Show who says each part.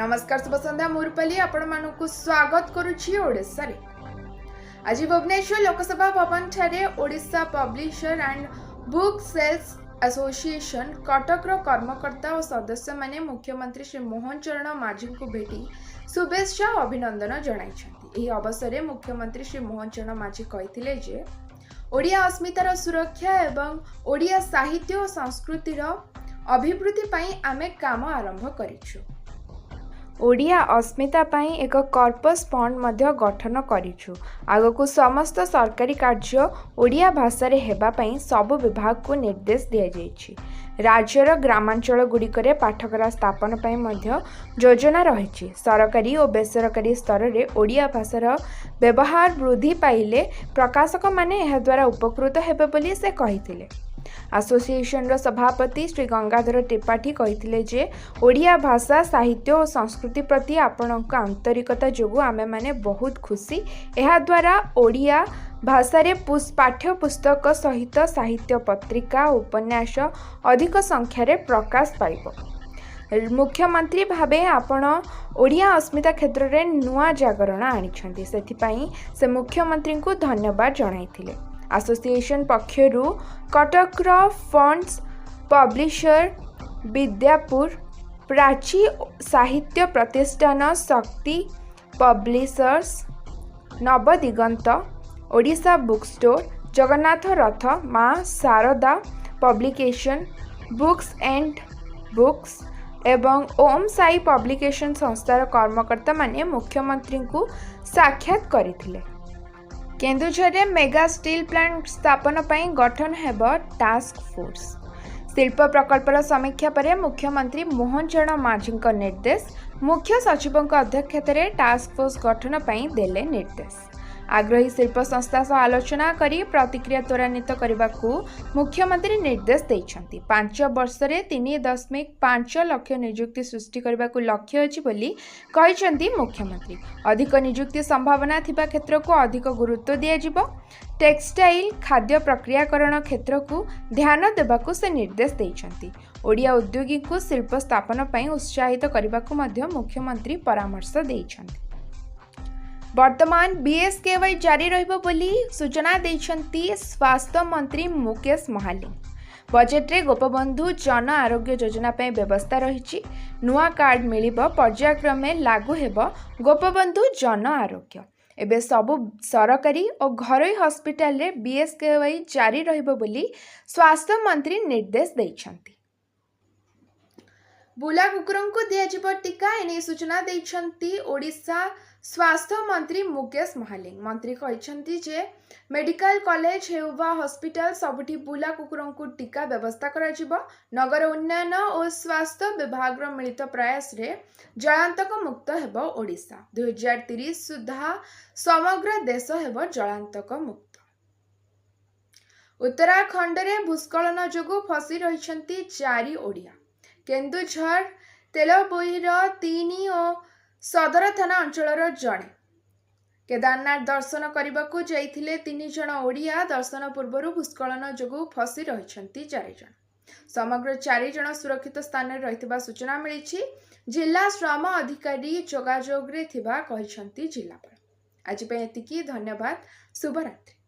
Speaker 1: नमस्कार शुभ संध्या मुरपली आपण मानकु स्वागत करूची ओडिसा रे। आज भुवनेश्वर लोकसभा भवन ठारे Odisha publisher and book sales association Cuttack रो कर्मकर्ता और सदस्य माने मुख्यमंत्री श्री मोहन चरण माझी को भेटी शुभेच्छा और अभिनंदन जणाइछन्ती। एही अवसर में मुख्यमंत्री श्री मोहन चरण माझी कहिथिले जे ओडिया अस्मितार सुरक्षा एवं ओडिया साहित्य और संस्कृतिर अभिवृद्धि पई आमे काम आरंभ करिछु। ओडिया अस्मिता पाई एक कॉर्पस फंड मध्य गठन करिछु। आगकु समस्त सरकारी कार्य ओडिया भाषा रे हेबा पई सब विभाग को निर्देश दिया जायछि। राज्यर ग्रामांचल गुड़िकरे पाठशाला स्थापन पई मध्य योजना रहिछि। सरकारी और बेसरकारी स्तर रे ओडिया भाषार व्यवहार वृद्धि पाइले प्रकाशक माने एहा द्वारा उपकृत हेबे बोली से कहिथिले। एसोसिएशन रो सभापति श्री गंगाधर त्रिपाठी कहिथिले जे ओडिया भाषा साहित्य और संस्कृति प्रति आपणक आंतरिकता जोगु आमे माने बहुत खुशी। एहा द्वारा ओडिया भाषा रे पाठ्य पुस्तक सहित साहित्य पत्रिका उपन्यास अधिक संख्या रे प्रकाश पाइबो। मुख्यमंत्री भावे आपण ओडिया अस्मिता क्षेत्र रे नुआ जागरण आनिछन्ती, सेथिपई से मुख्यमंत्री को धन्यवाद जणाइथिले। एसोसिएशन पक्षरु Cuttack friends publisher Vidyapur Prachi Sahitya Pratishthan Shakti publishers Nabadiganta Odisha book store Jagannath Rath Maa Sharada publication books and books एवं ओम साई पब्लिकेशन संस्थार कर्मकर्ता माने मुख्यमंत्री को साक्षात करथिले। केन्दुझर मेगा स्टील प्लांट स्थापन पई गठन हेब टास्क फोर्स। शिल्प प्रकल्पर समीक्षा पर मुख्यमंत्री मोहन चरण माझी निर्देश मुख्य सचिव अध्यक्षतार टास्क फोर्स गठन पई देले निर्देश। आग्रही शिल्प संस्था सह आलोचना करी प्रतिक्रिया त्वरान्वित करने को मुख्यमंत्री निर्देश देइछन्ती। 5 वर्ष रे 3.5 लाख नियुक्ति सृष्टि करने को लक्ष्य अछि बोली कहिछन्ती मुख्यमंत्री। अधिक नियुक्ति संभावना थिबा क्षेत्र को अधिक गुरुत्व दिया जिवो। टेक्सटाइल खाद्य प्रक्रियाकरण क्षेत्र को ध्यान देबाकू से निर्देश देइछन्ती। ओडिया उद्योगी को शिल्प स्थापन पई उत्साहित करने को मध्य मुख्यमंत्री परामर्श देइछन्ती। वर्तमान बीएसकेवाई जारी रहिबो बोली सूचना देइछन्ती स्वास्थ्य मंत्री मुकेश महालिंग। बजेट रे गोपबंधु जन आरोग्य योजना पे व्यवस्था रहिछि। नुआ कार्ड मिलिबो, पर्यायक्रमे लागू हेबो गोपबंधु जन आरोग्य। एबे सबु सरकारी और घरोई हॉस्पिटल रे बीएसकेवाई जारी रहिबो बोली स्वास्थ्य मंत्री निर्देश देइछन्ती। बुला कुकुरं को दिया टीका एने सूचना देइछन्ती ओडिशा स्वास्थ्य मंत्री मुकेश महालिंग। मंत्री कहिछन्ती जे मेडिकल कॉलेज हेउवा हॉस्पिटल सबुठी बुला कुकुरं को टीका व्यवस्था करा जिवो। नगर उन्नयन और स्वास्थ्य विभाग रो मिलित प्रयास रे जलांतक मुक्त हेबो ओडिशा। 2030 सुधा समग्र देश हेबो जलांतक मुक्त। उत्तराखंड रे भूस्खलन जोगु फसी रहिछन्ती 4 ओडिया। केन्दुझर तेलबोईर 3 और सदर थाना अंचलर जड़े केदारनाथ दर्शन करने को जाइथिले 3 जण ओडिया। दर्शन पूर्व भूस्खलन जोगु फसी रहिछन्ती 4 जण। समग्र 4 जण सुरक्षित स्थान रहितबा सूचना मिली। जिला श्रम अधिकारी जोगाजोग रे थिबा कहिछन्ती जिलापाल। आज पे एतिकी, धन्यवाद, शुभरात्रि।